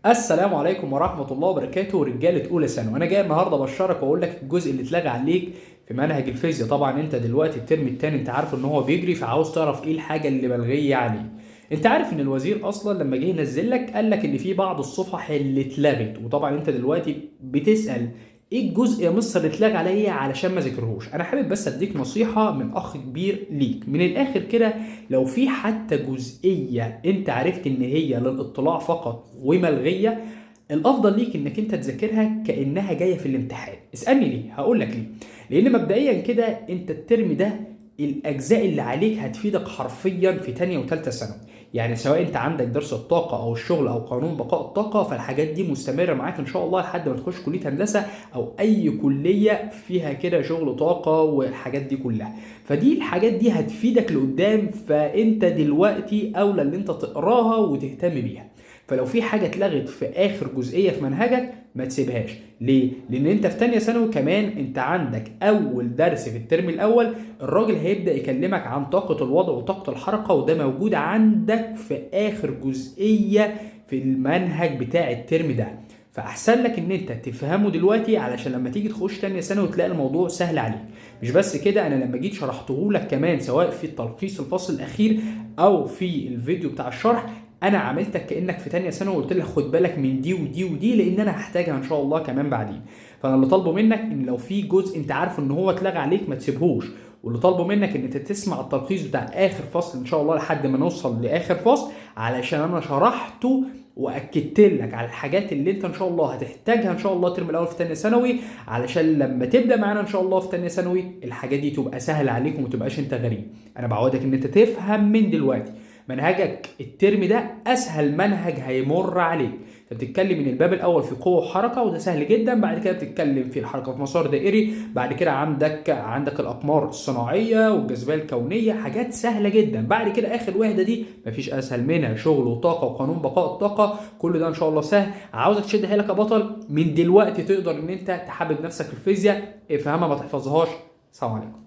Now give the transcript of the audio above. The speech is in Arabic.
السلام عليكم ورحمة الله وبركاته رجالة أولى ثانوي. أنا جاي النهاردة أبشرك وأقول لك الجزء اللي اتلغى عليك في منهج الفيزياء. طبعا أنت دلوقتي الترم التاني أنت عارف إن هو بيجري، فعاوز تعرف إيه الحاجة اللي ملغية عليه. أنت عارف إن الوزير أصلا لما جه ينزل لك قال لك إن في بعض الصفح اللي اتلغت، وطبعا أنت دلوقتي بتسأل إيه الجزء يا مستر اللي اتلغى عليا علشان ما ذاكرهوش. أنا حابب بس أديك نصيحة من أخ كبير ليك من الآخر كده. لو في حتى جزئية أنت عرفت إن هي للاطلاع فقط وملغية، الافضل ليك انك انت تذاكرها كانها جايه في الامتحان. اسالني ليه؟ هقول لك ليه. لان مبدئيا كده انت الترم ده الاجزاء اللي عليك هتفيدك حرفيا في تانية وتالتة ثانوي. يعني سواء انت عندك درس الطاقه او الشغل او قانون بقاء الطاقه، فالحاجات دي مستمره معاك ان شاء الله لحد ما تخش كليه هندسه او اي كليه فيها كده شغل طاقه والحاجات دي كلها. فدي الحاجات دي هتفيدك لقدام، فانت دلوقتي اولى ان انت تقراها وتهتم بيها. فلو في حاجه اتلغت في اخر جزئيه في منهجك ما تسيبهاش. ليه؟ لان انت في تانية ثانوي كمان انت عندك اول درس في الترم الاول، الراجل هيبدا يكلمك عن طاقه الوضع وطاقه الحركه، وده موجود عندك في اخر جزئيه في المنهج بتاع الترم ده. فاحسن لك ان انت تفهمه دلوقتي علشان لما تيجي تخش تانية ثانوي تلاقي الموضوع سهل عليك. مش بس كده، انا لما جيت شرحته لك كمان سواء في التلخيص الفصل الاخير او في الفيديو بتاع الشرح، انا عاملتك كانك في تانية ثانوي وقلت لك خد بالك من دي ودي ودي، لان انا هحتاجها ان شاء الله كمان بعدين. فانا اللي طالبه منك ان لو في جزء انت عارف ان هو اتلغى عليك ما تسيبهوش، واللي طالبه منك ان انت تسمع التلخيص بتاع اخر فصل ان شاء الله لحد ما نوصل لاخر فصل، علشان انا شرحته واكدت لك على الحاجات اللي انت ان شاء الله هتحتاجها ان شاء الله الترم الاول في تانية ثانوي، علشان لما تبدا معانا ان شاء الله في تانية ثانوي الحاجات دي تبقى سهله عليك وما تبقاش انت غريب. انا بعودك ان انت تفهم من دلوقتي منهجك الترم ده اسهل منهج هيمر عليك. انت بتتكلم من الباب الاول في قوه وحركه وده سهل جدا، بعد كده بتتكلم في الحركه في مسار دائري، بعد كده عندك الاقمار الصناعيه والجاذبيه الكونيه، حاجات سهله جدا. بعد كده اخر وحده دي مفيش اسهل منها، شغل وطاقه وقانون بقاء الطاقه، كل ده ان شاء الله سهل. عاوزك تشد حيلك يا بطل من دلوقتي، تقدر ان انت تحبب نفسك في الفيزياء. افهمها ما تحفظهاش. سلام عليكم.